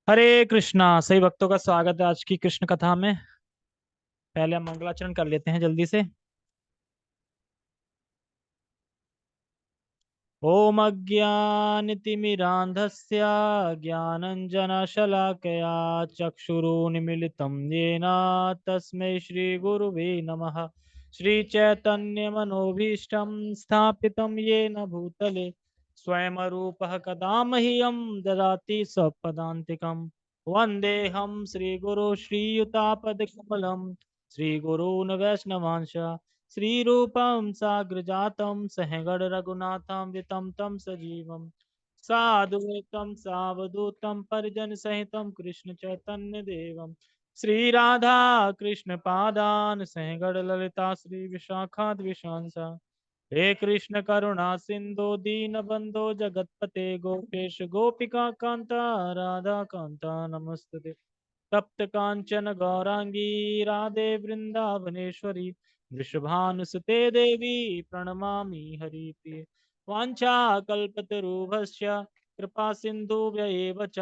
हरे कृष्णा। सही भक्तों का स्वागत है आज की कृष्ण कथा में। पहले हम मंगलाचरण कर लेते हैं जल्दी से। ओम अज्ञानतिमिरान्धस्य ज्ञानञ्जनशलाकया चक्षुरुन्मीलितं येन तस्मै श्रीगुरुवे नमः। श्रीचैतन्यमनोभीष्टं स्थापितं येन भूतले स्वयं रूपः कदा मह्यं ददाति स्वपदान्तिकम्। वन्देऽहं श्रीगुरो श्रीयुतापदकमलं श्रीगुरून् वैष्णवांश श्रीरूपं साग्रजातं सहगण रघुनाथं वितं तं सजीवं साद्वैतं सावधूतं परिजन सहितं कृष्ण चैतन्य देवं श्री राधा कृष्ण पादान सहगण ललिता श्री विशाखा द्विशांसा। हे कृष्ण करुणा सिंधु दीन बंधो जगतपते गोपेश गोपिका कांता राधा कांता नमस्ते। तप्त कांचन गौरांगी राधे वृंदावनेश्वरी वृषभानुसुते देवी प्रणमामि हरिप्रिये। वाञ्छाकल्पतरुभ्यश्च कृपा सिन्धुभ्य च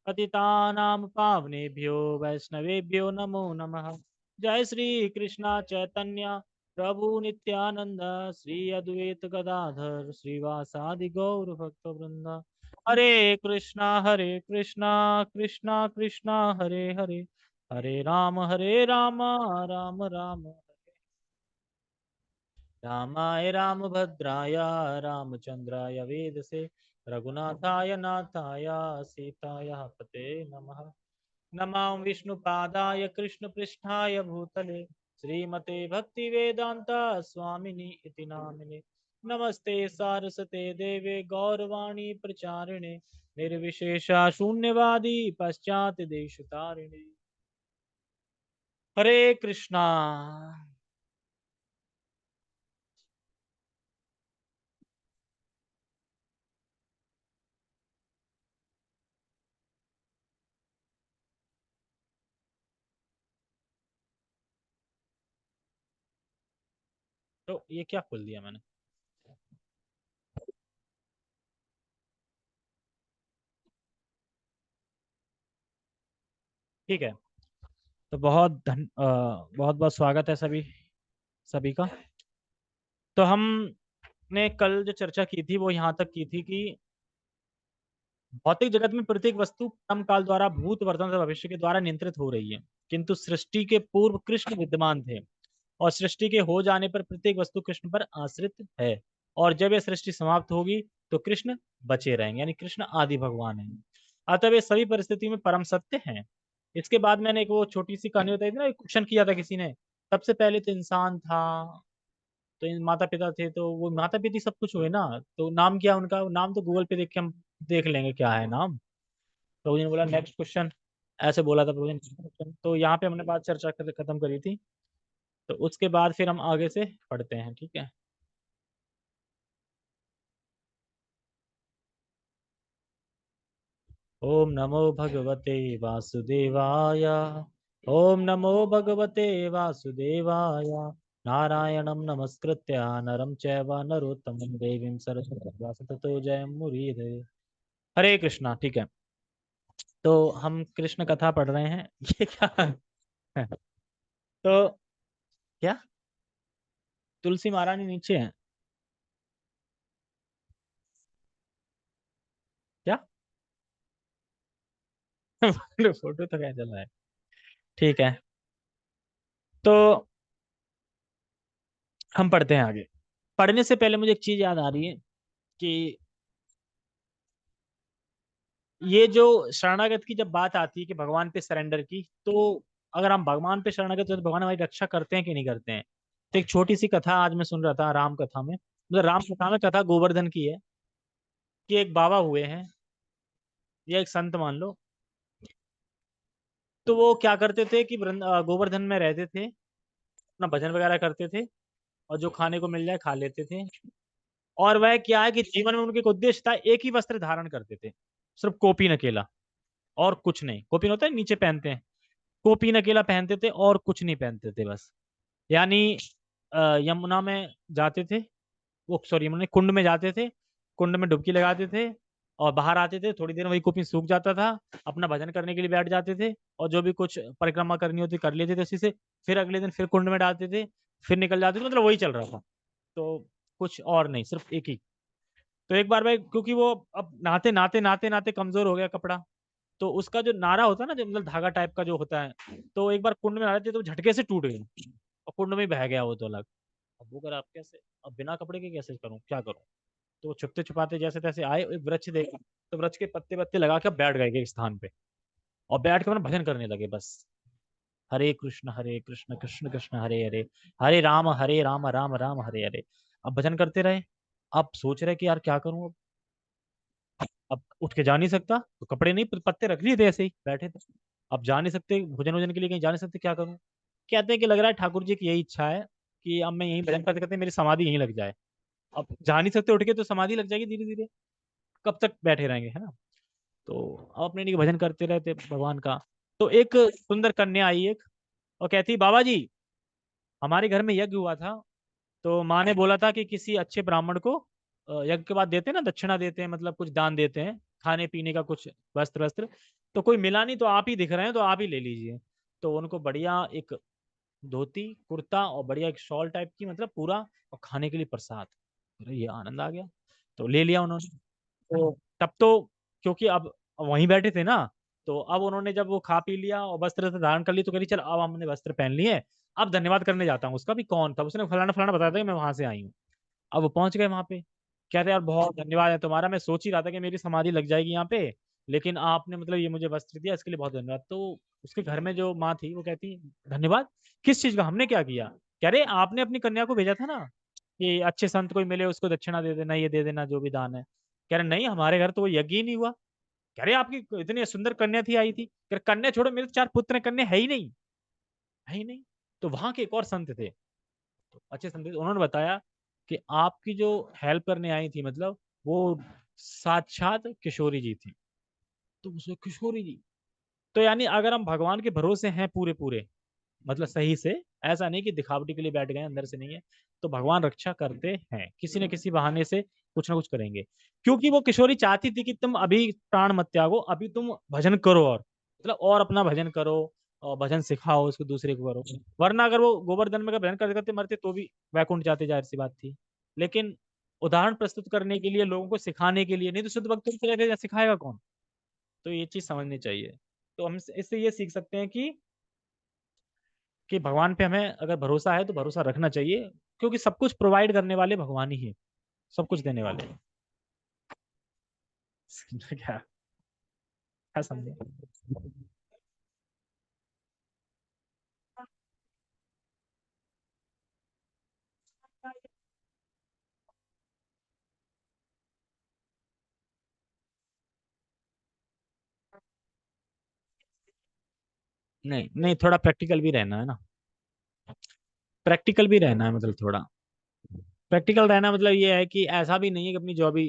पतितानां पावनेभ्यो वैष्णवेभ्यो नमो नमः। जय श्री कृष्णा चैतन्य प्रभु नित्यानंद श्री अद्वैत गदाधर श्रीवासादि गौर भक्त वृंदा। हरे कृष्णा कृष्णा कृष्णा हरे हरे हरे राम राम राम रामाय रामभद्राय रामचंद्राय वेदसे रघुनाथाय नाथाय सीताय पते नमः। नमो विष्णुपादाय कृष्णपृष्ठाय भूतले श्रीमते भक्तिवेदांता स्वामिनि इति नामिने। नमस्ते सारस्वते देवे गौरवाणी प्रचारिणे निर्विशेषा शून्यवादी पश्चात देशतारिणे। हरे कृष्णा। तो ये क्या खोल दिया मैंने? ठीक है। तो बहुत बहुत स्वागत है सभी सभी का। तो हमने कल जो चर्चा की थी वो यहाँ तक की थी कि भौतिक जगत में प्रत्येक वस्तु परम काल द्वारा भूत वर्तमान तथा भविष्य के द्वारा नियंत्रित हो रही है, किंतु सृष्टि के पूर्व कृष्ण विद्यमान थे और सृष्टि के हो जाने पर प्रत्येक वस्तु कृष्ण पर आश्रित है। और जब यह सृष्टि समाप्त होगी तो कृष्ण बचे रहेंगे, यानी कृष्ण आदि भगवान है। अतः वे सभी परिस्थिति में परम सत्य हैं। इसके बाद मैंने एक वो छोटी सी कहानी बताई थी ना, एक क्वेश्चन किया था किसी ने। सबसे पहले तो इंसान था, तो इन माता पिता थे, तो वो माता पिता सब कुछ हुए ना। तो नाम क्या उनका? नाम तो गूगल पे देख के हम देख लेंगे क्या है नाम। प्रभु जी ने बोला नेक्स्ट क्वेश्चन, ऐसे बोला था प्रभु जी ने next question। तो यहाँ पे हमने बात चर्चा कर खत्म करी थी। तो उसके बाद फिर हम आगे से पढ़ते हैं, ठीक है। ओम नमो भगवते वासुदेवाय। ओम नमो भगवते वासुदेवाय। नारायणं नमस्कृत्य नरं चैव नरोत्तमं देवीं सरस्वतीं व्यासं ततो जयमुदीरये। हरे कृष्णा। ठीक है। तो हम कृष्ण कथा पढ़ रहे हैं। ये क्या है? तो क्या तुलसी महारानी नीचे है क्या? फोटो तो क्या चल रहा है। ठीक है। तो हम पढ़ते हैं आगे। पढ़ने से पहले मुझे एक चीज याद आ रही है कि ये जो शरणागत की जब बात आती है कि भगवान पे सरेंडर की, तो अगर हम भगवान पे शरणागत हो तो भगवान हमारी रक्षा करते हैं कि नहीं करते हैं? तो एक छोटी सी कथा आज मैं सुन रहा था राम कथा में, मतलब राम कथा में कथा गोवर्धन की है कि एक बाबा हुए हैं या एक संत मान लो। तो वो क्या करते थे कि गोवर्धन में रहते थे, अपना भजन वगैरह करते थे और जो खाने को मिल जाए खा लेते थे। और वह क्या है कि जीवन में उनके एक उद्देश्य था, एक ही वस्त्र धारण करते थे, सिर्फ कोपीन अकेला, और कुछ नहीं। कोपीन होता है नीचे पहनते हैं, कोपीन अकेला पहनते थे और कुछ नहीं पहनते थे बस। यानी यमुना में जाते थे, वो सॉरी यमुना नहीं, कुंड में जाते थे, कुंड में डुबकी लगाते थे और बाहर आते थे, थोड़ी देर वही कुपिन सूख जाता था, अपना भजन करने के लिए बैठ जाते थे, और जो भी कुछ परिक्रमा करनी होती कर लेते थे उसी से। फिर अगले दिन फिर कुंड में डालते थे, फिर निकल जाते थे, मतलब वही चल रहा था। तो कुछ और नहीं, सिर्फ एक ही। तो एक बार भाई, क्योंकि वो अब नहाते नहाते नहाते नहाते कमजोर हो गया कपड़ा, तो उसका जो नारा होता है ना, जो मतलब धागा टाइप का जो होता है, तो एक बार कुंड में नहा रहे थे तो झटके से टूट गई, और कुंड में ही बह गया वो तो अलग। अब वो कर आप कैसे, अब बिना कपड़े के कैसे करूं, क्या करूं। तो वो छुपते छुपाते जैसे तैसे आए, एक वृक्ष देखा, तो वृक्ष के पत्ते पत्ते लगा के बैठ गए एक स्थान पे, और बैठ के अपना भजन करने लगे बस। हरे कृष्ण कृष्ण कृष्ण हरे हरे, हरे राम राम राम हरे हरे। अब भजन करते रहे। अब सोच रहे कि यार क्या करूं अब उठ के जा नहीं सकता, तो कपड़े नहीं, पत्ते रख लिए थे ऐसे ही बैठे थे। अब जा नहीं सकते, भोजन वोजन के लिए कहीं जा नहीं सकते, क्या करूं। कहते हैं कि लग रहा है ठाकुर जी की यही इच्छा है कि अब मैं यहीं भजन करते करते मेरी समाधि यहीं लग जाए। अब जा नहीं सकते उठ के, तो समाधि लग जाएगी धीरे धीरे, कब तक बैठे रहेंगे, है ना। तो अब अपने लिए भजन करते रहते भगवान का। तो एक सुंदर कन्या आई एक, और कहती, बाबा जी, हमारे घर में यज्ञ हुआ था, तो माँ ने बोला था कि किसी अच्छे ब्राह्मण को यज्ञ के बाद देते हैं ना, दक्षिणा देते हैं, मतलब कुछ दान देते हैं, खाने पीने का कुछ, वस्त्र वस्त्र। तो कोई मिला नहीं, तो आप ही दिख रहे हैं, तो आप ही ले लीजिए। तो उनको बढ़िया एक धोती कुर्ता और बढ़िया एक शॉल टाइप की, मतलब पूरा, और खाने के लिए प्रसाद। अरे ये आनंद आ गया, तो ले लिया उन्होंने। तो तब तो, क्योंकि अब वहीं बैठे थे ना, तो अब उन्होंने जब वो खा पी लिया और वस्त्र से धारण कर ली, तो कह रही चल अब हमने वस्त्र पहन लिए, अब धन्यवाद करने जाता हूँ उसका भी। कौन था, उसने फलाना फलाना बताया था कि मैं वहां से आई हूँ। अब वो पहुंच गए वहां पे, कहते यार बहुत धन्यवाद है तुम्हारा, मैं सोच ही रहा था कि मेरी समाधि लग जाएगी यहाँ पे, लेकिन आपने मतलब ये मुझे वस्त्र दिया, इसके लिए बहुत धन्यवाद। तो उसके घर में जो माँ थी वो कहती, धन्यवाद किस चीज का, हमने क्या किया। कह रहे आपने अपनी कन्या को भेजा था ना कि अच्छे संत कोई मिले उसको दक्षिणा दे देना, ये दे देना जो भी दान है। कह रहे नहीं, हमारे घर तो वो यज्ञ ही नहीं हुआ। कह रहे आपकी इतनी सुंदर कन्या थी, आई थी। कह रहे कन्या छोड़ो, मेरे तो 4 पुत्र हैं, कन्या है ही नहीं, है ही नहीं। तो वहां के एक और संत थे, तो अच्छे संत थे, उन्होंने बताया कि आपकी जो हेल्प करने आई थी, मतलब वो साक्षात किशोरी जी थी। तो उसे किशोरी जी, तो यानी अगर हम भगवान के भरोसे हैं पूरे पूरे, मतलब सही से, ऐसा नहीं कि दिखावटी के लिए बैठ गए अंदर से नहीं है, तो भगवान रक्षा करते हैं किसी न किसी बहाने से, कुछ ना कुछ करेंगे। क्योंकि वो किशोरी चाहती थी कि तुम अभी प्राण मत त्यागो, अभी तुम भजन करो, और मतलब और अपना भजन करो, और भजन सिखाओ उसको दूसरे को करो। वरना अगर वो गोवर्धन में का भजन करते करते मरते तो भी वैकुंठ जाते, जाहिर सी बात थी। लेकिन उदाहरण प्रस्तुत करने के लिए, लोगों को सिखाने के लिए, नहीं तो शुद्ध भक्तों को सिखाएगा कौन। तो ये चीज समझनी चाहिए। तो हम इससे ये सीख सकते हैं कि भगवान पे हमें अगर भरोसा है तो भरोसा रखना चाहिए, क्योंकि सब कुछ प्रोवाइड करने वाले भगवान ही है, सब कुछ देने वाले हैं। क्या, क्या समझे। नहीं नहीं, थोड़ा प्रैक्टिकल भी रहना है ना, प्रैक्टिकल भी रहना है, मतलब थोड़ा प्रैक्टिकल रहना, मतलब ये है कि ऐसा भी नहीं है कि अपनी जॉब ही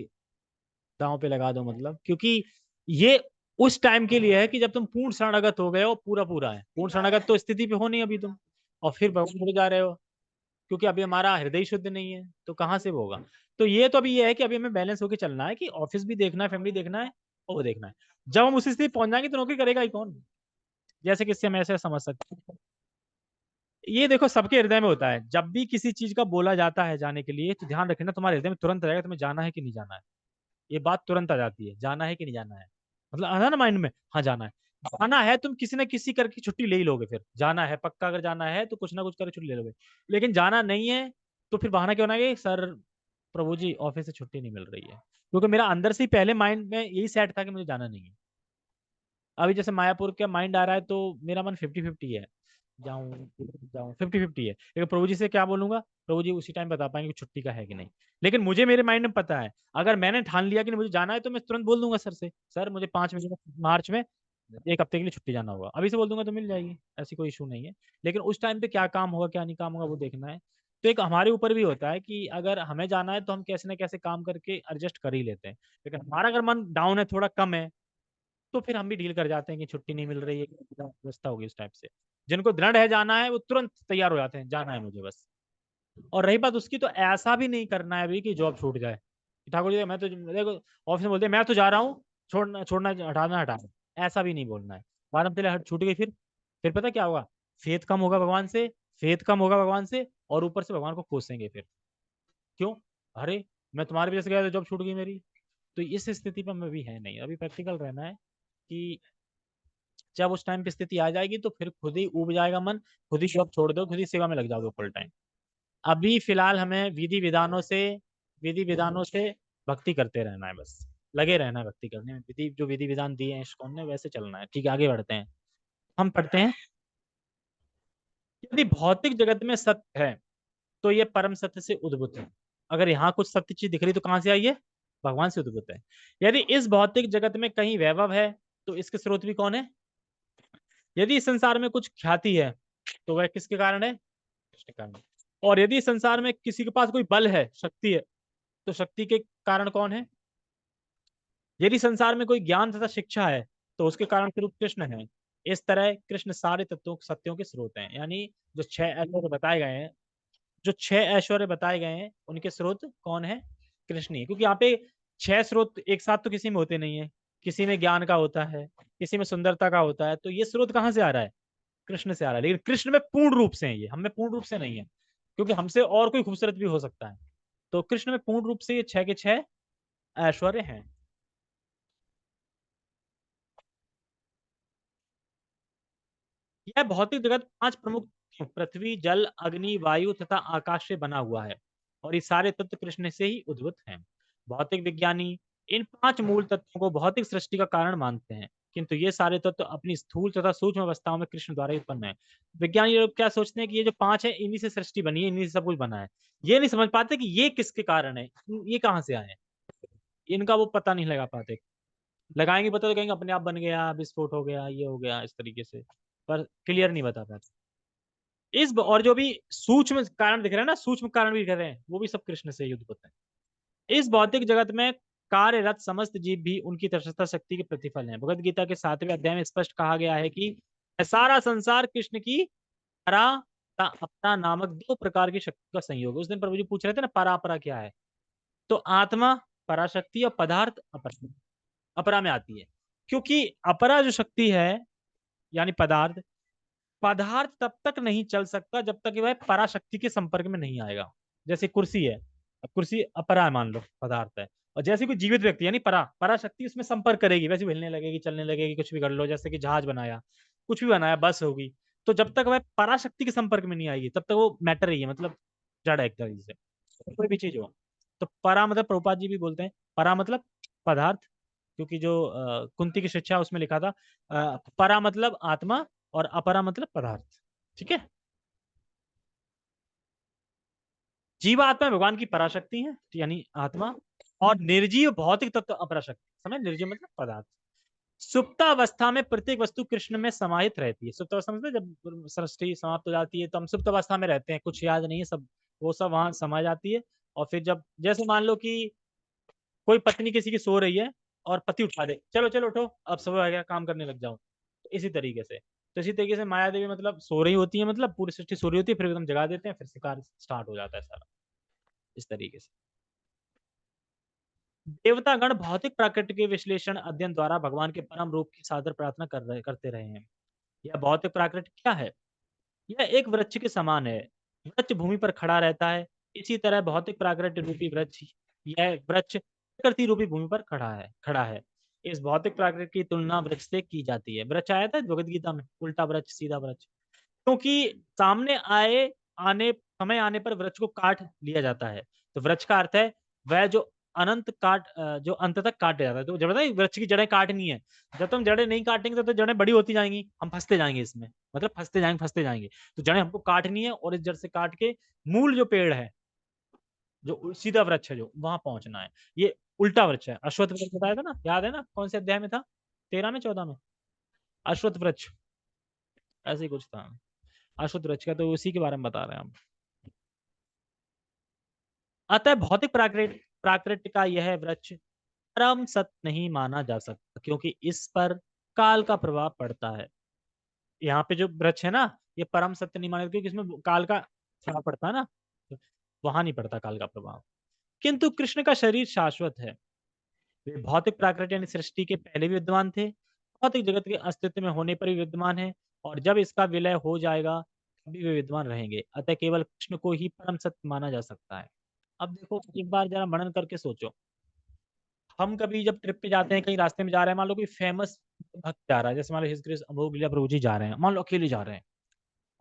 दांव पे लगा दो, मतलब क्योंकि ये उस टाइम के लिए है कि जब तुम पूर्ण शरणागत हो गए हो, पूरा पूरा है, पूर्ण शरणागत तो स्थिति पे हो नहीं अभी तुम, और फिर भगवान को जा रहे हो, क्योंकि अभी हमारा हृदय शुद्ध नहीं है, तो कहाँ से वो होगा। तो ये तो अभी ये है कि अभी हमें बैलेंस होकर चलना है, कि ऑफिस भी देखना है, फैमिली देखना है, और वो देखना है। जब हम उसी स्थिति पहुंच जाएंगे तो नौकरी करेगा ही कौन, जैसे किससे हम ऐसे समझ सकते हैं। ये देखो सबके हृदय में होता है, जब भी किसी चीज का बोला जाता है जाने के लिए, तो ध्यान रखना तुम्हारे हृदय में तुरंत रहेगा तुम्हें जाना है कि नहीं जाना है। ये बात तुरंत आ जाती है, जाना है कि नहीं जाना है, मतलब आना ना माइंड में, हाँ जाना है। जाना है, तुम किसी ना किसी करके छुट्टी ले ही लोगे, फिर जाना है पक्का, अगर जाना है तो कुछ ना कुछ करके छुट्टी ले लोगे। लेकिन जाना नहीं है, तो फिर बहाना क्यों बनाएंगे, सर प्रभु जी ऑफिस से छुट्टी नहीं मिल रही है, क्योंकि मेरा अंदर से ही पहले माइंड में यही सेट था कि मुझे जाना नहीं है। अभी जैसे मायापुर का माइंड आ रहा है, तो मेरा मन 50-50 है, जाऊं जाऊं 50-50 है, लेकिन प्रभु जी से क्या बोलूंगा, प्रभु जी उसी टाइम बता पाएंगे कि छुट्टी का है कि नहीं। लेकिन मुझे मेरे माइंड में पता है, अगर मैंने ठान लिया कि नहीं मुझे जाना है, तो मैं तुरंत बोल दूंगा सर से, सर मुझे 5 महीने मार्च में 1 हफ्ते के लिए छुट्टी जाना होगा, अभी से बोल दूंगा तो मिल जाएगी, ऐसी कोई इशू नहीं है। लेकिन उस टाइम पे क्या काम होगा क्या नहीं काम होगा वो देखना है। तो एक हमारे ऊपर भी होता है कि अगर हमें जाना है तो हम कैसे ना कैसे काम करके एडजस्ट कर ही लेते हैं। लेकिन हमारा अगर मन डाउन है, थोड़ा कम है, तो फिर हम भी डील कर जाते हैं कि छुट्टी नहीं मिल रही है, व्यवस्था होगी इस टाइप से। जिनको दृढ़ है जाना है, वो तुरंत तैयार हो जाते हैं, जाना है मुझे बस। और रही बात उसकी, तो ऐसा भी नहीं करना है अभी कि जॉब छूट जाए, ठाकुर जी मैं तो देखो ऑफिस में बोलते हैं मैं तो जा रहा हूँ, छोड़ना छोड़ना हटाना हटाना, ऐसा भी नहीं बोलना है। बाद में चले हट छूट गई, फिर पता क्या होगा, फेथ कम होगा भगवान से, फेथ कम होगा भगवान से, और ऊपर से भगवान को कोसेंगे फिर। क्यों? अरे मैं तुम्हारे वजह से गया तो जॉब छूट गई मेरी। तो इस स्थिति पर मैं भी है नहीं, अभी प्रैक्टिकल रहना है कि जब उस टाइम पे स्थिति आ जाएगी तो फिर खुद ही उब जाएगा मन, खुद ही जॉब छोड़ दो, खुद ही सेवा में लग जाओगे फुल टाइम। अभी फिलहाल हमें विधि विधानों से भक्ति करते रहना है, बस लगे रहना है भक्ति करने में, विधि विधान दिए हैं इस्कॉन ने वैसे चलना है। ठीक है, आगे बढ़ते हैं। हम पढ़ते हैं, यदि भौतिक जगत में सत्य है तो ये परम सत्य से उद्भूत है। अगर यहाँ कुछ सत्य चीज दिख रही तो कहाँ से आई है? भगवान से उद्भूत है। यदि इस भौतिक जगत में कहीं वैभव है तो इसके स्रोत भी कौन है? यदि इस संसार में कुछ ख्याति है तो वह किसके कारण है? कृष्ण के कारण। और यदि इस संसार में किसी के पास कोई बल है, शक्ति है, तो शक्ति के कारण कौन है? यदि संसार में कोई ज्ञान तथा शिक्षा है तो उसके कारण स्वरूप कृष्ण है। इस तरह कृष्ण सारे तत्वों सत्यों के स्रोत हैं। यानी जो 6 ऐश्वर्य बताए गए हैं, जो 6 ऐश्वर्य बताए गए हैं उनके स्रोत कौन है? कृष्ण ही। क्योंकि यहाँ पे 6 स्रोत एक साथ तो किसी में होते नहीं है, किसी में ज्ञान का होता है, किसी में सुंदरता का होता है, तो ये स्रोत कहाँ से आ रहा है? कृष्ण से आ रहा है। लेकिन कृष्ण में पूर्ण रूप से है, ये हम में पूर्ण रूप से नहीं है, क्योंकि हमसे और कोई खूबसूरत भी हो सकता है। तो कृष्ण में पूर्ण रूप से ये 6 के 6 ऐश्वर्य हैं। यह भौतिक जगत 5 प्रमुख पृथ्वी, जल, अग्नि, वायु तथा आकाश से बना हुआ है, और ये सारे तत्व कृष्ण से ही उद्भूत हैं। भौतिक विज्ञानी इन 5 मूल तत्वों को भौतिक सृष्टि का कारण मानते हैं, किंतु ये सारे तत्व अपनी स्थूल तथा सूक्ष्म अवस्थाओं में कृष्ण द्वारा ही उत्पन्न है। विज्ञानी लोग क्या सोचते हैं कि ये जो 5 है इन्हीं से सृष्टि बनी है, इन्हीं से सब कुछ बना है। ये नहीं समझ पाते कि ये किसके कारण है, ये कहाँ से आए हैं, इनका वो पता नहीं लगा पाते। लगाएंगे पता तो कहेंगे अपने आप बन गया, विस्फोट हो गया, ये हो गया, इस तरीके से, पर क्लियर नहीं बता पाते। और जो भी सूक्ष्म कारण दिख रहे हैं ना, सूक्ष्म कारण भी दिख रहे हैं, वो भी सब कृष्ण से युद्ध होते हैं। इस भौतिक जगत में कार्यरत समस्त जीव भी उनकी तटस्थ शक्ति के प्रतिफल हैं। भगवत गीता के 7वें अध्याय में स्पष्ट कहा गया है कि सारा संसार कृष्ण की परा तथा अपना नामक 2 प्रकार की शक्ति का संयोग है। उस दिन प्रभु जी पूछ रहे थे ना, परा अपरा क्या है? तो आत्मा पराशक्ति और पदार्थ अपरा, अपरा में आती है। क्योंकि अपरा जो शक्ति है, यानी पदार्थ, पदार्थ तब तक नहीं चल सकता जब तक कि वह पराशक्ति के संपर्क में नहीं आएगा। जैसे कुर्सी है, अब कुर्सी अपरा है, मान लो पदार्थ है, और जैसे कोई जीवित व्यक्ति यानी पराशक्ति उसमें संपर्क करेगी, वैसे हिलने लगेगी, चलने लगेगी, कुछ भी कर लो, जैसे कि जहाज बनाया, कुछ भी बनाया, बस होगी। तो जब तक वह पराशक्ति के संपर्क में नहीं आएगी तब तक वो मैटर ही है, मतलब जड़ है एक तरीके से, कोई भी चीज हो। तो परा मतलब प्रभुपाद जी भी बोलते हैं, परा मतलब पदार्थ, क्योंकि जो कुंती की शिक्षा उसमें लिखा था, परा मतलब आत्मा और अपरा मतलब पदार्थ। ठीक है, जीवात्मा भगवान की पराशक्ति है, यानी आत्मा, और निर्जीव भौतिक तत्व अपराशक्ति, समझ, निर्जीव मतलब पदार्थ। सुप्तावस्था में प्रत्येक वस्तु कृष्ण में समाहित रहती है। सुप्तावस्था मतलब जब सृष्टि समाप्त हो जाती है तो हम सुप्तावस्था में रहते हैं, कुछ याद नहीं है, सब वो सब वहां समा जाती है। और फिर जब जैसे मान लो कि कोई पत्नी किसी की सो रही है और पति उठा दे, चलो चलो उठो अब सब आ गया, काम करने लग जाओ, तो इसी तरीके से, तो इसी तरीके से माया देवी मतलब सो रही होती है, मतलब पूरी सृष्टि सो रही होती है, फिर एकदम जगा देते हैं, फिर शिकार स्टार्ट हो जाता है सारा, इस तरीके से। देवतागण भौतिक प्रकृति के विश्लेषण अध्ययन द्वारा भगवान के परम रूप की सादर प्रार्थना करते रहे हैं। यह भौतिक प्रकृति क्या है? यह एक वृक्ष के समान है। वृक्ष भूमि पर खड़ा रहता है, इसी तरह भौतिक प्राकृत रूपी वृक्ष, यह वृक्ष प्रकृति रूपी भूमि पर खड़ा है। इस भौतिक प्राकृत की तुलना वृक्ष से की जाती है। वृक्ष आया था भगवद गीता में, उल्टा वृक्ष सीधा वृक्ष, क्योंकि सामने आने समय आने पर वृक्ष को काट लिया जाता है। तो वृक्ष का अर्थ है वह जो जो अंत तक काट जाता है। तो जब बताए वृक्ष की जड़ें काटनी है, जब तुम जड़ें नहीं काटेंगे तो जड़ें बड़ी होती जाएंगी, हम फंसते जाएंगे इसमें, मतलब फंसते जाएंगे। तो जड़ें हमको काटनी है, और इस जड़ से काट के मूल जो पेड़ है, जो सीधा वृक्ष है, जो वहां पहुंचना है। ये उल्टा वृक्ष है। अश्वत्थ वृक्ष बताया था ना, याद है ना, कौन से अध्याय में था? 13 में, 14 में, अश्वत्थ वृक्ष, ऐसे ही कुछ था। अश्वत्थ वृक्ष का तो उसी के बारे में बता रहे हैं हम। अतः भौतिक प्राकृत का यह वृक्ष परम सत्य नहीं माना जा सकता, क्योंकि इस पर काल का प्रभाव पड़ता है। यहाँ पे जो वृक्ष है ना, ये परम सत्य नहीं माना, क्योंकि इसमें काल का प्रभाव पड़ता है ना, वहां नहीं पड़ता काल का प्रभाव। किंतु कृष्ण का शरीर शाश्वत है। वे भौतिक प्राकृत यानी सृष्टि के पहले भी विद्यमान थे, भौतिक जगत के अस्तित्व में होने पर भी विद्यमान है, और जब इसका विलय हो जाएगा तभी वे विद्यमान रहेंगे। अतः केवल कृष्ण को ही परम सत्य माना जा सकता है। अब देखो, एक बार जरा मनन करके सोचो, हम कभी जब ट्रिप पे जाते हैं, कहीं रास्ते में जा रहे हैं, मान लो कोई फेमस भक्त जा रहा है, जैसे मान लो हिज अमोघ लीला प्रभु जी जा रहे हैं, मान लो अकेले जा रहे हैं,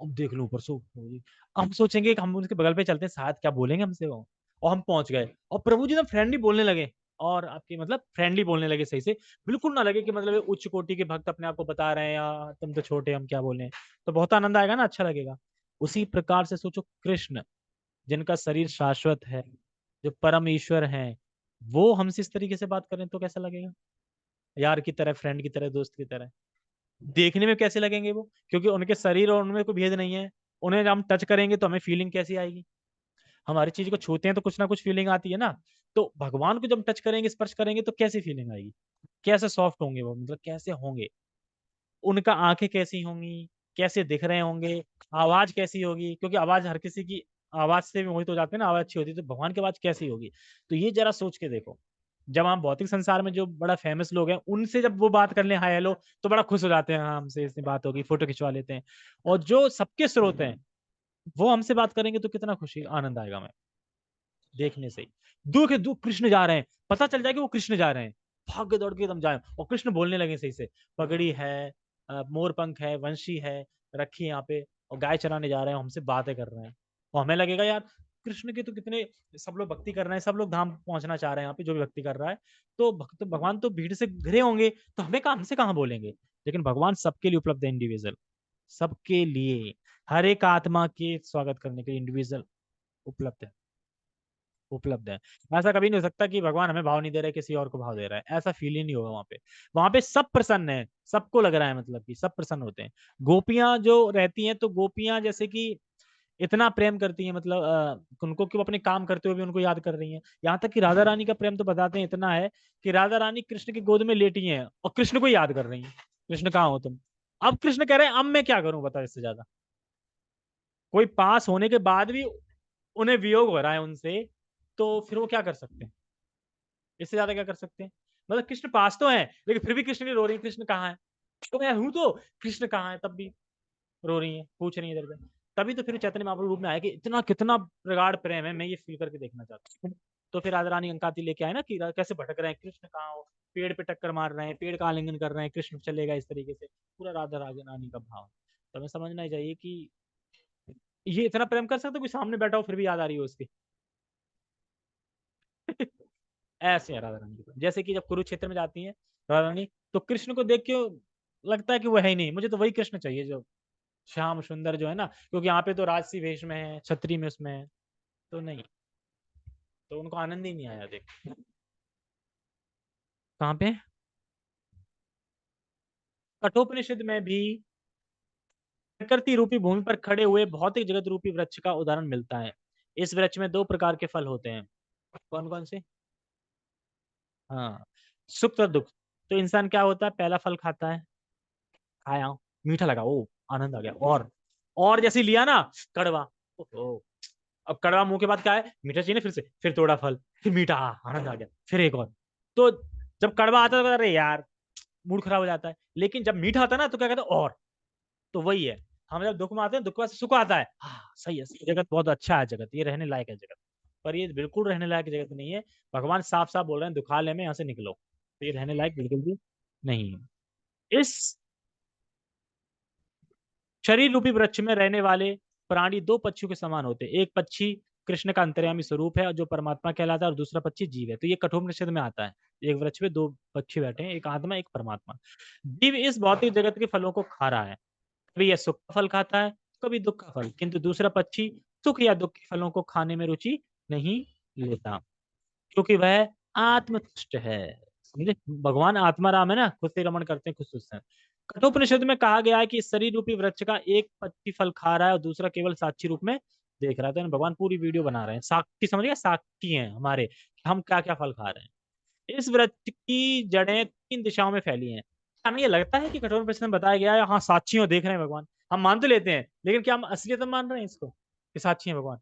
अब देख लो ऊपर सो प्रभु जी, हम सोचेंगे कि हम उनके बगल पे चलते हैं, शायद क्या बोलेंगे हमसे वो, और हम पहुंच गए और प्रभु जी ना फ्रेंडली बोलने लगे, और आपकी मतलब फ्रेंडली बोलने लगे सही से, बिल्कुल ना लगे कि मतलब ये उच्च कोटि के भक्त अपने आप को बता रहे हैं या तुम तो छोटे हम क्या बोले, तो बहुत आनंद आएगा ना, अच्छा लगेगा। उसी प्रकार से सोचो, कृष्ण जिनका शरीर शाश्वत है, जो परम ईश्वर हैं, वो हमसे इस तरीके से बात करें तो कैसा लगेगा? यार की तरह, फ्रेंड की तरह, दोस्त की तरह देखने में कैसे लगेंगे वो, क्योंकि उनके शरीर और उनमें कोई भेद नहीं है। उन्हें जब हम टच करेंगे तो हमें फीलिंग कैसी आएगी? हमारी चीज को छूते हैं तो कुछ ना कुछ फीलिंग आती है ना। तो भगवान को जब टच करेंगे, स्पर्श करेंगे तो कैसी फीलिंग आएगी? कैसे सॉफ्ट होंगे वो, मतलब कैसे होंगे? उनका आंखें कैसी होंगी, कैसे दिख रहे होंगे, आवाज कैसी होगी, क्योंकि आवाज हर किसी की आवाज से भी मोहित हो जाते हैं ना, आवाज अच्छी होती है, तो भगवान की आवाज कैसी होगी? तो ये जरा सोच के देखो, जब हम भौतिक संसार में जो बड़ा फेमस लोग हैं उनसे जब वो बात कर ले हाय हेलो, तो बड़ा खुश हो जाते हैं, हाँ हमसे इसने बात होगी, फोटो खिंचवा लेते हैं। और जो सबके स्रोत हैं वो हमसे बात करेंगे तो कितना खुशी आनंद आएगा हमें देखने से ही। दूर के दूर कृष्ण जा रहे हैं, पता चल जाए कि वो कृष्ण जा रहे हैं, भाग के दौड़ के एकदम जाए और कृष्ण बोलने लगे सही से, पगड़ी है, मोर पंख है, वंशी है रखी यहाँ पे, और गाय चराने जा रहे हैं, हमसे बातें कर रहे हैं, और हमें लगेगा यार कृष्ण के तो कितने, सब लोग भक्ति कर रहे हैं, सब लोग धाम पहुंचना चाह रहे हैं यहाँ पे, जो भी भक्ति कर रहा है, तो भक्त भगवान तो भीड़ से घिरे होंगे, तो हमें कहा, हमसे कहाँ बोलेंगे? लेकिन भगवान सबके लिए उपलब्ध है, इंडिविजुअल, सबके लिए, हर एक आत्मा के स्वागत करने के लिए इंडिविजुअल उपलब्ध है, उपलब्ध है। ऐसा कभी नहीं हो सकता कि भगवान हमें भाव नहीं दे रहा है, किसी और को भाव दे रहा है, ऐसा फील ही नहीं होगा वहां पे। वहां पे सब प्रसन्न है, सबको लग रहा है मतलब कि सब प्रसन्न होते हैं। गोपियां जो रहती हैं, तो गोपियां जैसे कि इतना प्रेम करती हैं, मतलब उनको कि वो अपने काम करते हुए भी उनको याद कर रही हैं। यहाँ तक कि राधा रानी का प्रेम तो बताते हैं इतना है कि राधा रानी कृष्ण की गोद में लेटी हैं और कृष्ण को याद कर रही हैं, कृष्ण कहाँ हो तुम? अब कृष्ण कह रहे हैं अब मैं क्या करूं, बताओ इससे ज्यादा? कोई पास होने के बाद भी उन्हें वियोग हो रहा है उनसे, तो फिर वो क्या कर सकते हैं? इससे ज्यादा क्या कर सकते हैं? मतलब कृष्ण पास तो है, लेकिन फिर भी कृष्ण की रो रही है, कृष्ण कहाँ है? तो मैं हूं, तो कृष्ण कहाँ है तब भी रो रही है, पूछ रही है इधर उधर। तभी तो फिर चैतन्य महाप्रभु रूप में आया कि इतना कितना प्रगाढ़ प्रेम है, मैं ये फील करके देखना चाहता हूँ। तो फिर राधा रानी अंकाती लेके आए ना कि कैसे भटक रहे हैं, कृष्ण कहाँ हो, पेड़ पे टक्कर मार रहे हैं, पेड़ का आलिंगन कर रहे हैं, कृष्ण चलेगा, इस तरीके से पूरा राधा राजा रानी का भाव। तो हमें समझना ही चाहिए कि ये इतना प्रेम कर सकते, कोई सामने बैठा हो फिर भी याद आ रही हो उसकी। ऐसे है राधा रानी की। जैसे कि जब कुरुक्षेत्र में जाती है राधा रानी, तो कृष्ण को देख के लगता है कि वो है ही नहीं, मुझे तो वही कृष्ण चाहिए जो श्याम सुंदर जो है ना, क्योंकि यहाँ पे तो राजसी वेश में है, छत्री में उसमें है, तो नहीं, तो उनको आनंद ही नहीं आया देख। कहाँ पे? कठोपनिषद में भी प्रकृति रूपी भूमि पर खड़े हुए भौतिक जगत रूपी वृक्ष का उदाहरण मिलता है। इस वृक्ष में दो प्रकार के फल होते हैं। कौन कौन से? हाँ, सुख और दुख। तो इंसान क्या होता है, पहला फल खाता है, खाया, मीठा लगा, ओ आनंद आ गया, और जैसे लिया ना, कड़वा, ओ, अब कड़वा मुंह के बाद क्या है, मीठा चाहिए ना, फिर थोड़ा फल, फिर मीठा, आनंद आ गया, फिर एक और। तो जब कड़वा आता है तो अरे यार मूड खराब हो जाता है, लेकिन जब मीठा आता है ना तो क्या कहते हैं, और। तो वही है, हम जब दुख में आते हैं, दुख से सुख आता है, हाँ सही है, जगत बहुत अच्छा है, जगत ये रहने लायक है जगत। पर ये बिल्कुल रहने लायक जगत नहीं है। भगवान साफ साफ बोल रहे हैं, दुखालय में यहाँ से निकलो, तो ये रहने लायक बिल्कुल भी नहीं है। इस शरीर रूपी वृक्ष में रहने वाले प्राणी दो पक्षियों के समान होते हैं। एक पक्षी कृष्ण का अंतर्यामी स्वरूप है, जो परमात्मा कहलाता है, और दूसरा पक्षी जीव है। तो ये कठोपनिषद में आता है, एक वृक्ष में दो पक्षी बैठे हैं, एक आत्मा एक परमात्मा। जीव इस भौतिक जगत के फलों को खा रहा है, कभी यह सुख का फल खाता है, कभी दुख का फल, किंतु दूसरा पक्षी सुख या दुख के फलों को खाने में रुचि नहीं लेता, क्योंकि वह आत्मतुष्ट है। समझे, भगवान आत्मा राम है ना, खुद से रमण करते हैं, खुद सुस्त हैं। कठोपनिषद में कहा गया है कि इस शरीर रूपी वृक्ष का एक पक्षी फल खा रहा है और दूसरा केवल साक्षी रूप में देख रहा है। तो भगवान पूरी वीडियो बना रहे हैं, साक्षी, समझ गया, साक्षी हैं हमारे कि हम क्या क्या फल खा रहे हैं। इस वृक्ष की जड़ें तीन दिशाओं में फैली हैं। हमें ये लगता है कि कठोपनिषद में बताया गया है, हाँ साक्षी हो, देख रहे हैं भगवान, हम मान तो लेते हैं, लेकिन क्या हम असलियत में मान रहे हैं इसको कि साक्षी है भगवान?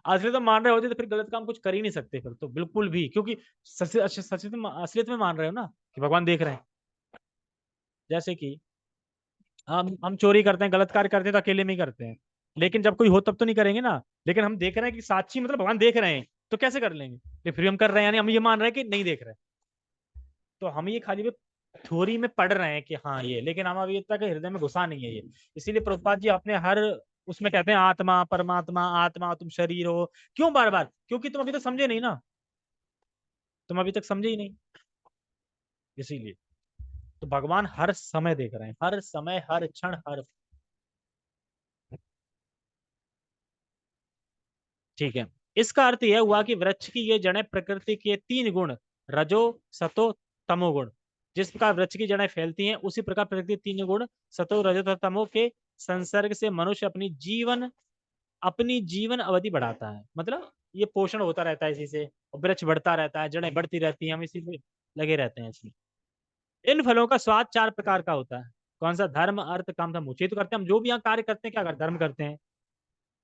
असलियत में मान रहे होते तो फिर गलत काम कुछ कर ही नहीं सकते फिर तो, बिल्कुल भी, क्योंकि असलियत में मान रहे हो ना कि भगवान देख रहे हैं। जैसे कि हम चोरी करते हैं, गलत कार्य करते हैं तो अकेले में ही करते हैं, लेकिन जब कोई हो तब तो नहीं करेंगे ना। लेकिन हम देख रहे हैं कि साक्षी मतलब भगवान देख रहे हैं, तो कैसे कर लेंगे? ये फिर हम कर रहे हैं, यानी हम ये मान रहे हैं कि नहीं देख रहे हैं। तो हम ये खाली थ्योरी में पढ़ रहे हैं कि हाँ ये, लेकिन हम अभी तक हृदय में घुसा नहीं है ये। इसीलिए प्रभुपाद जी अपने हर उसमें कहते हैं आत्मा परमात्मा, आत्मा तुम शरीर हो। क्यों बार बार? क्योंकि तुम अभी तक समझे नहीं ना, तुम अभी तक समझे ही नहीं, इसीलिए। तो भगवान हर समय देख रहे हैं, हर समय, हर क्षण, हर। ठीक है। इसका अर्थ यह हुआ कि वृक्ष की ये जड़ें प्रकृति के तीन गुण, रजो सतो तमोगुण, जिस प्रकार वृक्ष की जड़ें फैलती हैं उसी प्रकार प्रकृति के तीन गुण सतो रजो तथा तमो के संसर्ग से मनुष्य अपनी जीवन अवधि बढ़ाता है। मतलब ये पोषण होता रहता है इसी से, और वृक्ष बढ़ता रहता है, जड़ें बढ़ती रहती हैं, हम इसी में लगे रहते हैं इसमें। इन फलों का स्वाद चार प्रकार का होता है। कौन सा? धर्म अर्थ काम था मुझे तो करते हैं हम, जो भी यहाँ कार्य करते हैं क्या करते हैं? धर्म करते हैं।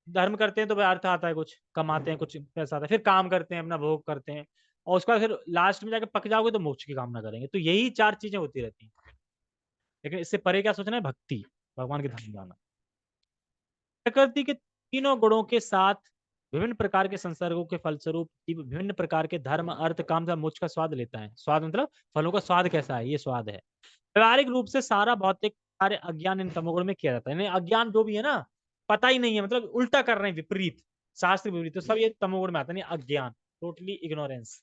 धर्म करते हैं तो भाई अर्थ आता है, कुछ कमाते हैं, कुछ पैसा आता है, फिर काम करते हैं, अपना भोग करते हैं, और उसके बाद फिर लास्ट में जाकर पक जाओगे तो मोक्ष की कामना करेंगे। तो यही चार चीजें होती रहती हैं। लेकिन इससे परे क्या सोचना है? भक्ति, भगवान के धाम जाना। प्रकृति के तीनों गुणों के साथ विभिन्न प्रकार के संसर्गों के फलस्वरूप विभिन्न प्रकार के धर्म अर्थ काम का मोक्ष का स्वाद लेता है। स्वाद मतलब फलों का स्वाद कैसा है, ये स्वाद है। व्यवहारिक रूप से सारा भौतिक कार्य अज्ञान इन तमोगुण में किया जाता है। अज्ञान जो भी है ना, पता ही नहीं है, मतलब उल्टा कर रहे हैं, विपरीत, शास्त्र विपरीत, तो सब ये तमोगुण में आता है। अज्ञान, टोटली इग्नोरेंस,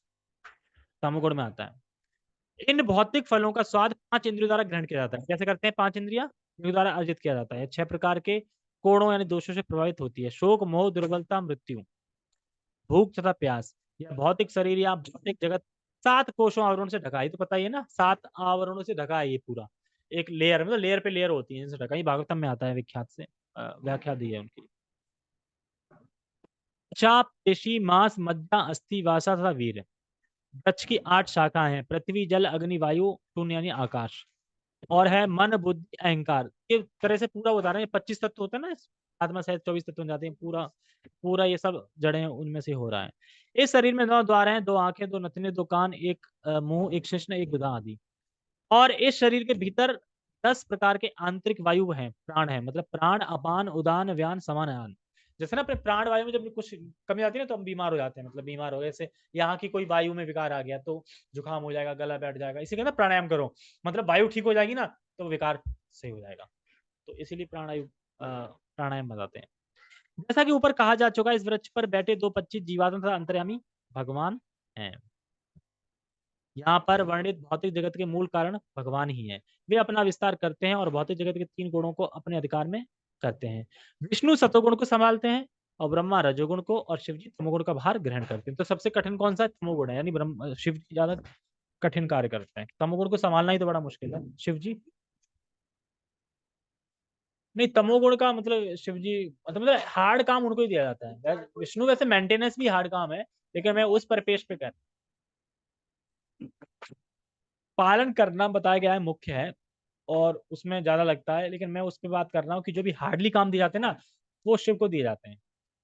तमोगुण में आता है। इन भौतिक फलों का स्वाद पांच इंद्रियों द्वारा ग्रहण किया जाता है। कैसे करते हैं? पांच इंद्रिया द्वारा अर्जित किया जाता है। छह प्रकार के कोणों यानी दोषों से प्रभावित होती है। शोक, मोह, दुर्बलता, मृत्यु, भूख तथा प्यास। यह भौतिक शरीर या भौतिक जगत सात कोषों आवरण से ढका है। तो पता ही है ना, सात आवरणों से ढका है ये पूरा। एक लेयर, मतलब लेयर पे लेयर होती है, इनसे ढका। ये भागवतम में आता है, विख्यात से व्याख्या दी है उनकी। चाप, पेशी, मांस, मज्जा, अस्थि, वासा तथा वीर। वृक्ष की आठ शाखाएं हैं। पृथ्वी, जल, अग्नि, वायु, शून्य यानी आकाश, और है मन, बुद्धि, अहंकार। ये तरह से पूरा उदाहरण है। 25 तत्व होते हैं ना, आत्मा सहित 24 तत्व बन जाते हैं। पूरा पूरा ये सब जड़ें उनमें से हो रहा है। इस शरीर में 9 द्वार हैं, 2 आंखें, 2 नथने, 2 कान, एक मुंह, एक शिश्न, एक गुदा आदि। और इस शरीर के भीतर 10 प्रकार के आंतरिक वायु हैं, प्राण है। मतलब प्राण, अपान, उदान, व्यान, समान, आन। जैसे ना अपने प्राण वायु में जब कुछ कमी आती है ना तो हम बीमार हो जाते हैं। मतलब बीमार हो गए, जैसे यहाँ की कोई वायु में विकार आ गया तो जुकाम हो जाएगा, गला बैठ जाएगा। इसी कहते हैं प्राणायाम करो, मतलब वायु ठीक हो जाएगी ना तो विकार सही हो जाएगा। तो इसीलिए प्राणायाम बताते हैं। जैसा कि ऊपर कहा जा चुका, इस वृक्ष पर बैठे दो पक्षी जीवात्मा तथा अंतर्यामी भगवान हैं। यहाँ पर वर्णित भौतिक जगत के मूल कारण भगवान ही हैं। वे अपना विस्तार करते हैं और भौतिक जगत के तीन गुणों को अपने अधिकार में करते हैं। विष्णु सतोगुण को संभालते हैं, और ब्रह्मा रजोगुण को, और शिव जी तमोगुण का भार ग्रहण करते हैं। तो सबसे कठिन कौन सा है? तमोगुण है, यानी ब्रह्म शिव जी ज्यादा कठिन कार्य करते हैं। तमोगुण को संभालना ही तो बड़ा मुश्किल है। शिव जी नहीं, तमोगुण का मतलब शिव जी, मतलब हार्ड काम उनको ही दिया जाता है। विष्णु वैसे मेंटेनेंस भी हार्ड काम है, लेकिन मैं उस परिपेश पे कर, पालन करना बताया गया है मुख्य है, और उसमें ज्यादा लगता है। लेकिन मैं उस पर बात कर रहा हूँ कि जो भी हार्डली काम दिए जाते हैं ना, वो शिव को दिए जाते हैं।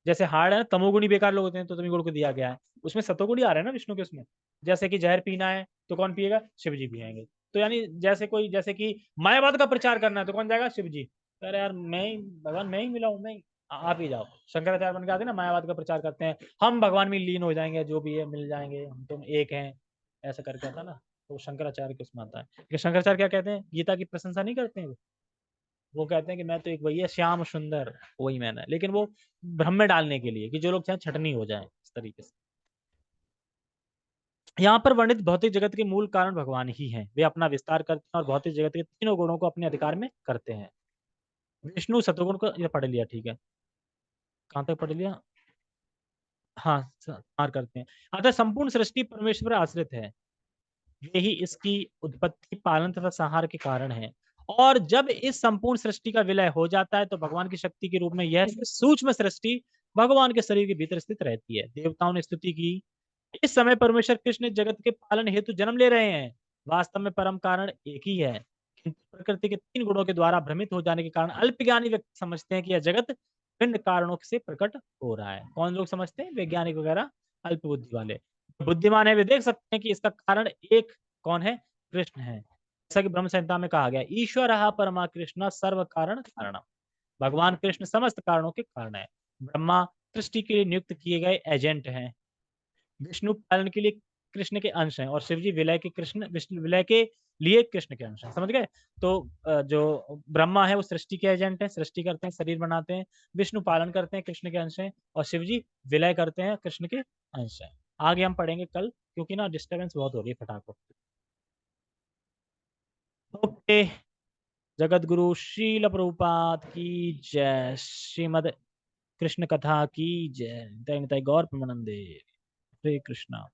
जैसे हार्ड है ना, तमोगुणी बेकार लोग होते हैं तो तमोगुण को दिया गया है। उसमें सतोगुणी आ रहे हैं ना विष्णु के उसमें। जैसे कि जहर पीना है तो कौन पिएगा? शिव जी पिएंगे। तो यानी जैसे कि मायावाद का प्रचार करना है तो कौन जाएगा? शिव जी। अरे यार मैं ही भगवान, मैं ही मिला हूँ, मैं ही, आप ही जाओ। शंकराचार्य बन के आते हैं ना, मायावाद का प्रचार करते हैं, हम भगवान में लीन हो जाएंगे, जो भी है मिल जाएंगे, हम तुम एक हैं, ऐसा करके आता ना। तो शंकराचार्य के उसमें आता है। लेकिन शंकराचार्य क्या कहते हैं? गीता की प्रशंसा नहीं करते हैं वो कहते हैं कि मैं तो एक वही है, श्याम सुंदर, वही मैंने। लेकिन वो भ्रम में डालने के लिए कि जो लोग चाहे छटनी हो जाए इस तरीके से। यहाँ पर वर्णित भौतिक जगत के मूल कारण भगवान ही हैं। वे अपना विस्तार करते हैं और भौतिक जगत के तीनों गुणों को अपने अधिकार में करते हैं। विष्णु सतोगुण को ये पढ़ लिया, ठीक है। कहाँ तक पढ़ लिया? हाँ, संहार करते हैं। अतः संपूर्ण सृष्टि परमेश्वर पर आश्रित है। यही इसकी उत्पत्ति, पालन तथा संहार के कारण है। और जब इस संपूर्ण सृष्टि का विलय हो जाता है तो भगवान की शक्ति के रूप में यह सूक्ष्म सृष्टि भगवान के शरीर के भीतर स्थित रहती है। देवताओं ने स्तुति की, इस समय परमेश्वर कृष्ण जगत के पालन हेतु जन्म ले रहे हैं। वास्तव में परम कारण एक ही है, किंतु प्रकृति के तीन गुणों के द्वारा भ्रमित हो जाने के कारण अल्पज्ञानी व्यक्ति समझते हैं कि यह जगत विभिन्न कारणों से प्रकट हो रहा है। कौन लोग समझते हैं? वैज्ञानिक वगैरह, अल्प बुद्धि वाले। बुद्धिमान है वे देख सकते हैं कि इसका कारण एक कौन है? कृष्ण है। जैसा कि ब्रह्म संहिता में कहा गया, ईश्वर परमा कृष्ण सर्व कारण कारणम। भगवान कृष्ण समस्त कारणों के कारण है। ब्रह्मा सृष्टि के लिए नियुक्त किए गए एजेंट हैं। विष्णु पालन के लिए कृष्ण के अंश हैं और शिव जी विलय के कृष्ण विष्णु विलय के लिए कृष्ण के अंश हैं। समझ गए? तो जो ब्रह्मा है वो सृष्टि के एजेंट हैं, सृष्टि करते हैं, शरीर बनाते हैं। विष्णु पालन करते हैं, कृष्ण के अंश हैं। और शिव जी विलय करते हैं, कृष्ण के अंश हैं। आगे हम पढ़ेंगे कल, क्योंकि ना डिस्टर्बेंस बहुत हो रही है फटाको। ओके। जगत गुरु शील प्रभुपाद की जय। श्रीमद कृष्ण कथा की जय। निताय निताय गौर प्रेमानंदे। हरे कृष्णा।